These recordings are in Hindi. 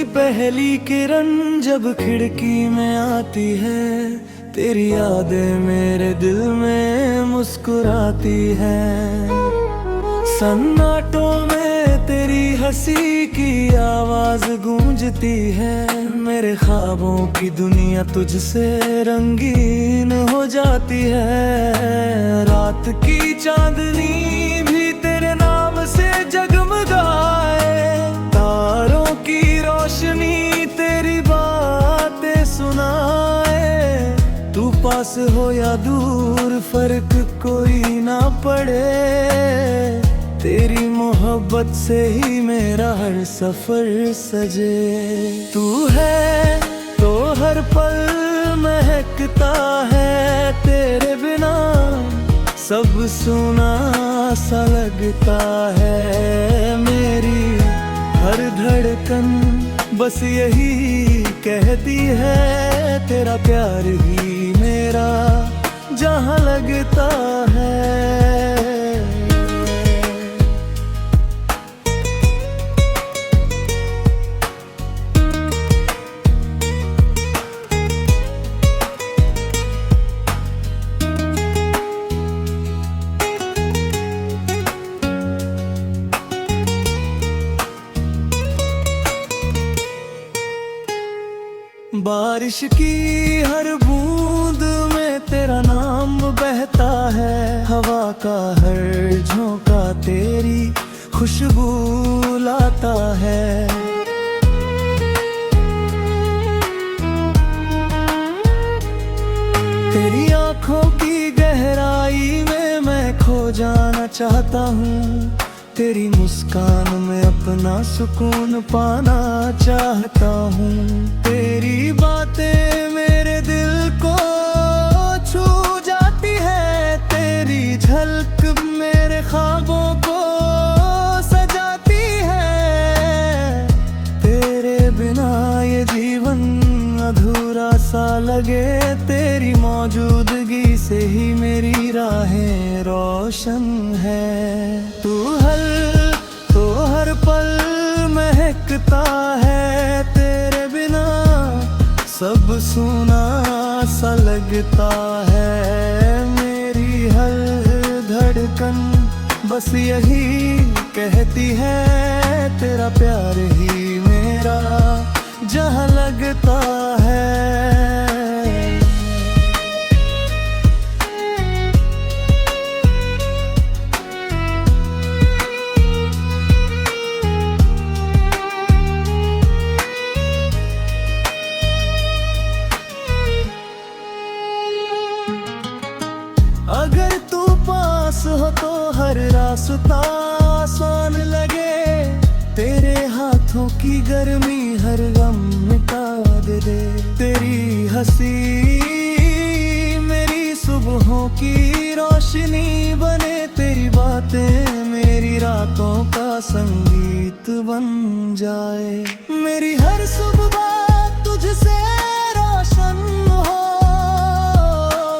पहली किरण जब खिड़की में आती है, तेरी यादें मेरे दिल में मुस्कुराती है। सन्नाटों में तेरी हंसी की आवाज गूंजती है। मेरे ख्वाबों की दुनिया तुझसे रंगीन हो जाती है। रात की चांदनी भी तेरे नाम से जगमगाए, तारों की रोशनी तेरी बातें सुनाए। तू पास हो या दूर फर्क कोई ना पड़े, तेरी मोहब्बत से ही मेरा हर सफर सजे। तू है तो हर पल महकता है, तेरे बिना सब सुना सा लगता है। मेरी हर धड़कन बस यही कहती है, तेरा प्यार ही मेरा जहां लगता है। बारिश की हर बूंद में तेरा नाम बहता है। हवा का हर झोंका तेरी खुशबू लाता है। तेरी आंखों की गहराई में मैं खो जाना चाहता हूँ। तेरी मुस्कान में अपना सुकून पाना चाहता हूँ। तेरी बातें मेरे दिल को छू जाती है। तेरी झलक मेरे ख्वाबों को सजाती है। तेरे बिना ये जीवन अधूरा सा लगे, तेरी मौजूदगी से ही मेरी राहें रोशन है। तू हर पल महकता है, तेरे बिना सब सुना सा लगता है। मेरी हर धड़कन बस यही कहती है, तेरा प्यार ही मेरा जहां लगता है। अगर तू पास हो तो हर रास्ता आसान लगे। तेरे हाथों की गर्मी हर गम मिटा दे। तेरी हंसी मेरी सुबहों की रोशनी बने। तेरी बातें मेरी रातों का संगीत बन जाए। मेरी हर सुबह तुझसे रोशन हो,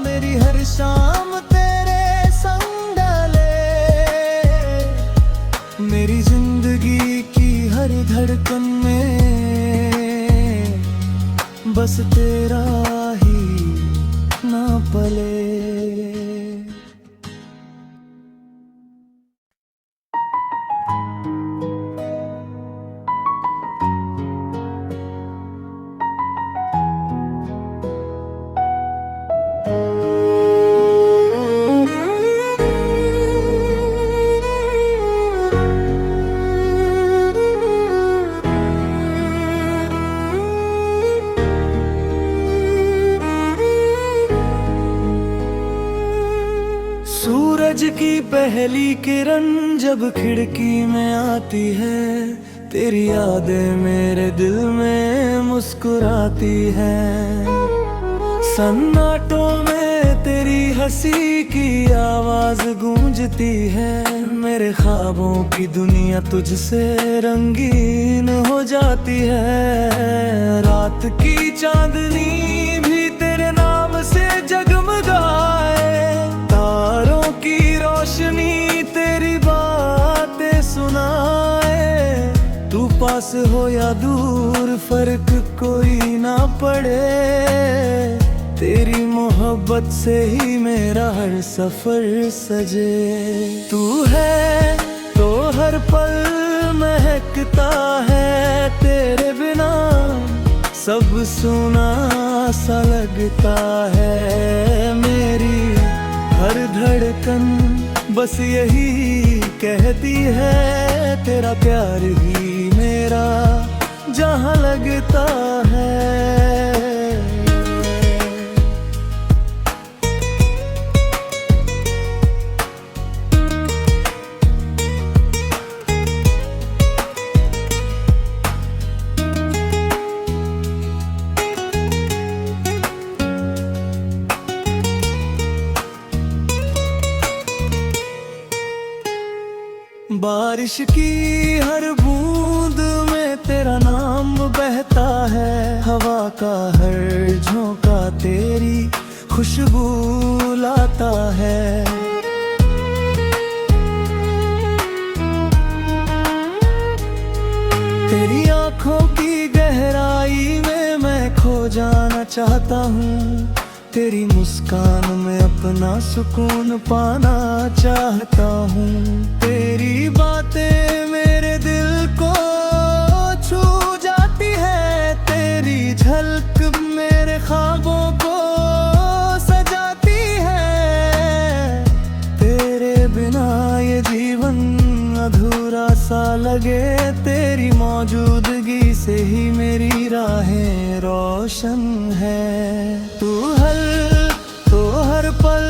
मेरी हर शाम तेरे संग डाले। मेरी जिंदगी की हर धड़कन में बस तेरा ही ना पले। सूरज की पहली किरण जब खिड़की में आती है, तेरी यादें मेरे दिल में मुस्कुराती है। सन्नाटों में तेरी हंसी की आवाज गूंजती है। मेरे ख्वाबों की दुनिया तुझसे रंगीन हो जाती है। रात की चांदनी भी तेरे नाम से जगमगाए, तारों की रोशनी तेरी बातें सुनाए। तू पास हो या दूर फर्क कोई ना पड़े, तेरी मोहब्बत से ही मेरा हर सफर सजे। तू है तो हर पल महकता है, तेरे बिना सब सुना सा लगता है। मेरी हर धड़कन बस यही कहती है, तेरा प्यार ही मेरा जहां लगता है। बारिश की हर बूंद में तेरा नाम बहता है, हवा का हर झोंका तेरी खुशबू लाता है। तेरी आंखों की गहराई में मैं खो जाना चाहता हूँ, तेरी मुस्कान में अपना सुकून पाना चाहता हूँ। तेरी बातें मेरे दिल को छू जाती है, तेरी झलक मेरे ख्वाबों को सजाती है। तेरे बिना ये जीवन अधूरा सा लगे, तेरी मौजूदगी से ही मेरी राहें रोशन है। तू हर पल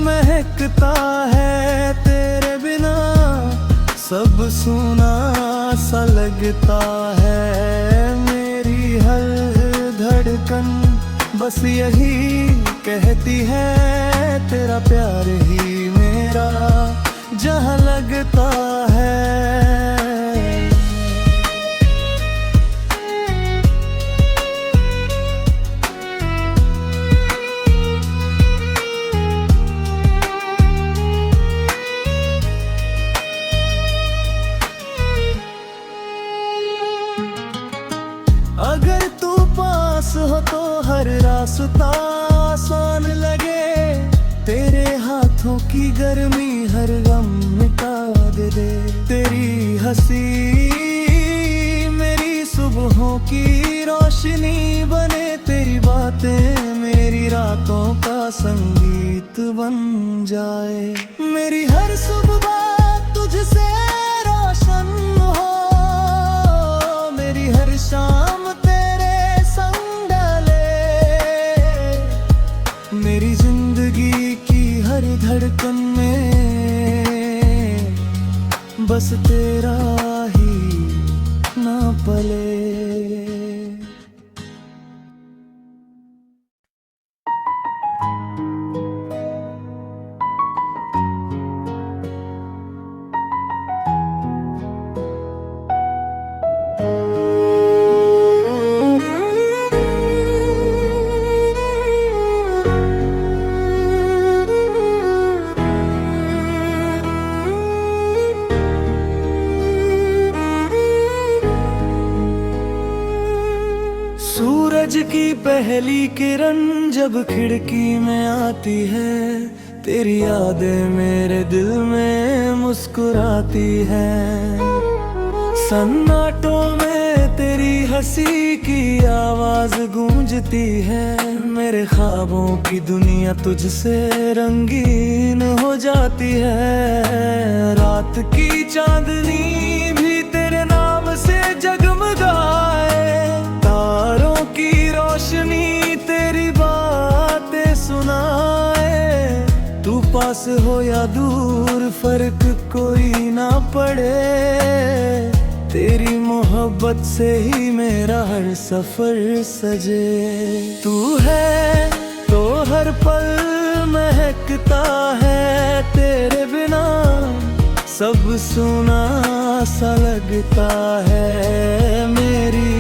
महकता है, तेरे बिना सब सुना सा लगता है। मेरी हर धड़कन बस यही कहती है, तेरा प्यार ही मेरा जहां लगता है। अगर तू पास हो तो हर रास्ता आसान लगे, तेरे हाथों की गर्मी हर गम मिटा दे। तेरी हंसी मेरी सुबहों की रोशनी बने, तेरी बातें मेरी रातों का संगीत बन जाए। मेरी हर सुबह तुझसे रोशन हो, मेरी हर शाम तेरे संग डाले। मेरी जिंदगी की हर धड़कन में बस तेरा ही ना पले। सूरज की पहली किरण जब खिड़की में आती है, तेरी यादें मेरे दिल में मुस्कुराती है। सन्नाटों में तेरी हंसी की आवाज गूंजती है, मेरे ख्वाबों की दुनिया तुझसे रंगीन हो जाती है। रात की चांदनी भी तेरे नाम से जगमगाए, तारों की रोशनी तेरी बातें सुनाए। तू पास हो या दूर फर्क कोई ना पड़े, तेरी मोहब्बत से ही मेरा हर सफर सजे। तू है तो हर पल महकता है, तेरे बिना सब सुना सा लगता है। मेरी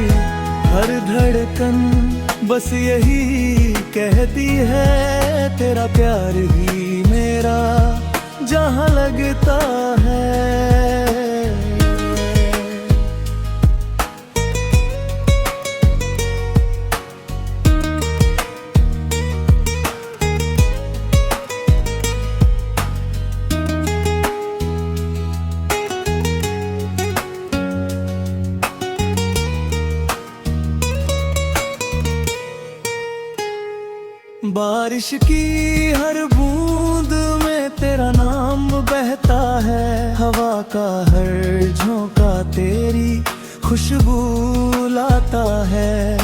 हर धड़कन बस यही कहती है, तेरा प्यार ही मेरा जहां लगता है। बारिश की हर बूंद में तेरा नाम बहता है, हवा का हर झोंका तेरी खुशबू लाता है।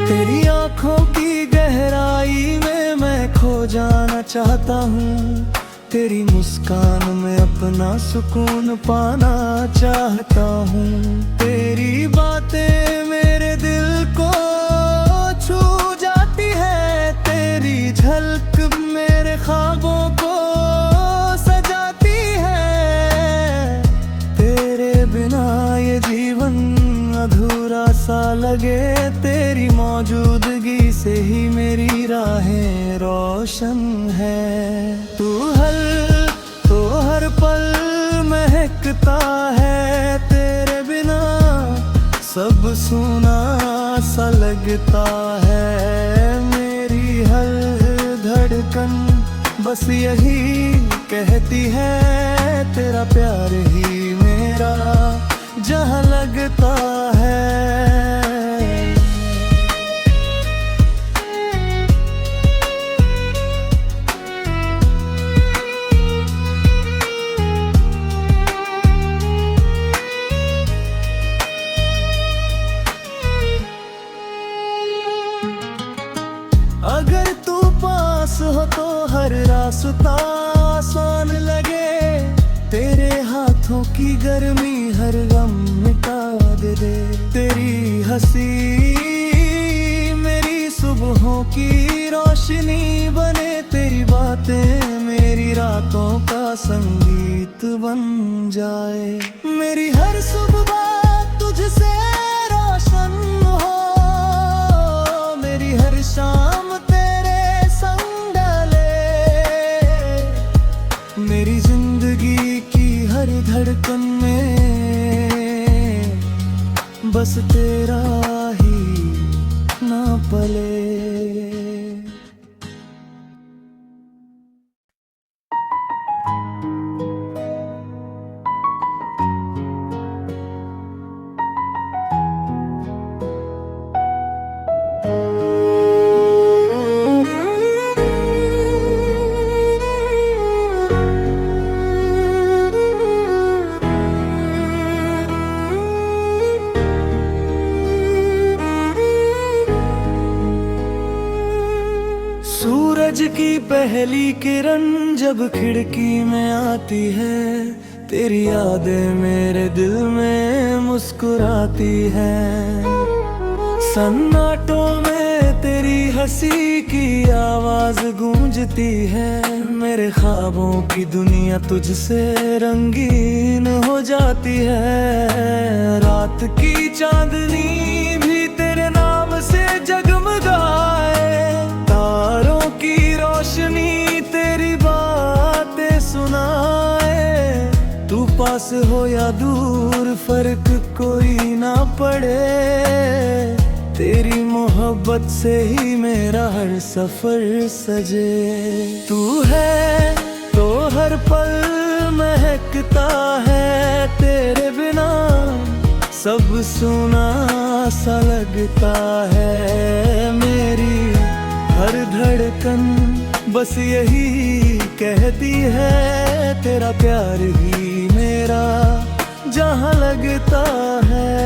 तेरी आंखों की गहराई में मैं खो जाना चाहता हूँ, तेरी मुस्कान में अपना सुकून पाना चाहता हूँ। तेरी बातें मेरे दिल को छू जाती है, तेरी झलक मेरे ख्वाबों को सजाती है। तेरे बिना ये जीवन अधूरा सा लगे, तेरी मौजूदगी से ही मेरी राहें रोशन है। तू हर पल महकता है, तेरे बिना सब सूना सा लगता है। मेरी हर धड़कन बस यही कहती है, तेरा प्यार ही मेरा जहाँ लगता है। अगर तू पास हो तो हर रास्ता आसान लगे, तेरे हाथों की गर्मी हर गम मिटा दे। तेरी हंसी मेरी सुबहों की रोशनी बने, तेरी बातें मेरी रातों का संगीत बन जाए। मेरी हर सुबह तुझसे रोशन हो, मेरी हर शाम तेरे संग डाले। मेरी जिंदगी की हर धड़कन में बस तेरा ही ना पले। सूरज की पहली किरण जब खिड़की में आती है, तेरी यादें मेरे दिल में मुस्कुराती है। सन्नाटों में तेरी हंसी की आवाज गूंजती है, मेरे ख्वाबों की दुनिया तुझसे रंगीन हो जाती है। रात की चांदनी भी तेरे नाम से जगमगाए, तारों की रोशनी तेरी बातें सुनाए। तू पास हो या दूर फर्क कोई ना पड़े, तेरी मोहब्बत से ही मेरा हर सफर सजे। तू है तो हर पल महकता है, तेरे बिना सब सुना सा लगता है। मेरी हर धड़कन बस यही कहती है, तेरा प्यार ही मेरा जहाँ लगता है।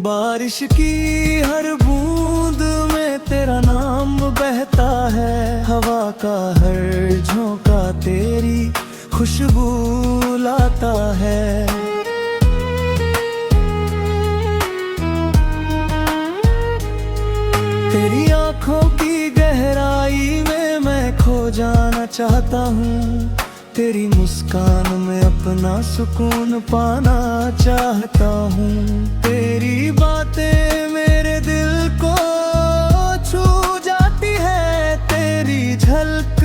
बारिश की हर बूंद में तेरा नाम बहता है, हवा का हर झोंका तेरी खुशबू लाता है। तेरी आंखों की गहराई में मैं खो जाना चाहता हूँ, तेरी मुस्कान में अपना सुकून पाना चाहता हूँ। तेरी बातें मेरे दिल को छू जाती है, तेरी झलक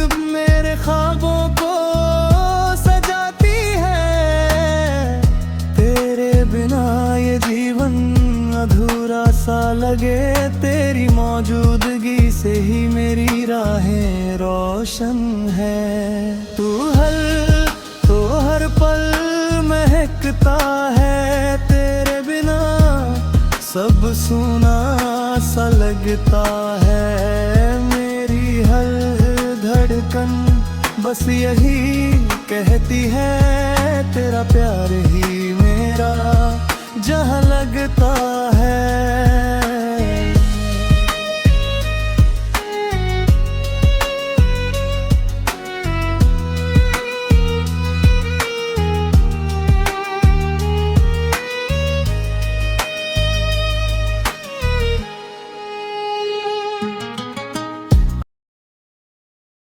लगे तेरी मौजूदगी से ही मेरी राहें रोशन है। तू तो हर पल महकता है, तेरे बिना सब सुना सा लगता है। मेरी हर धड़कन बस यही कहती है, तेरा प्यार ही मेरा जहाँ लगता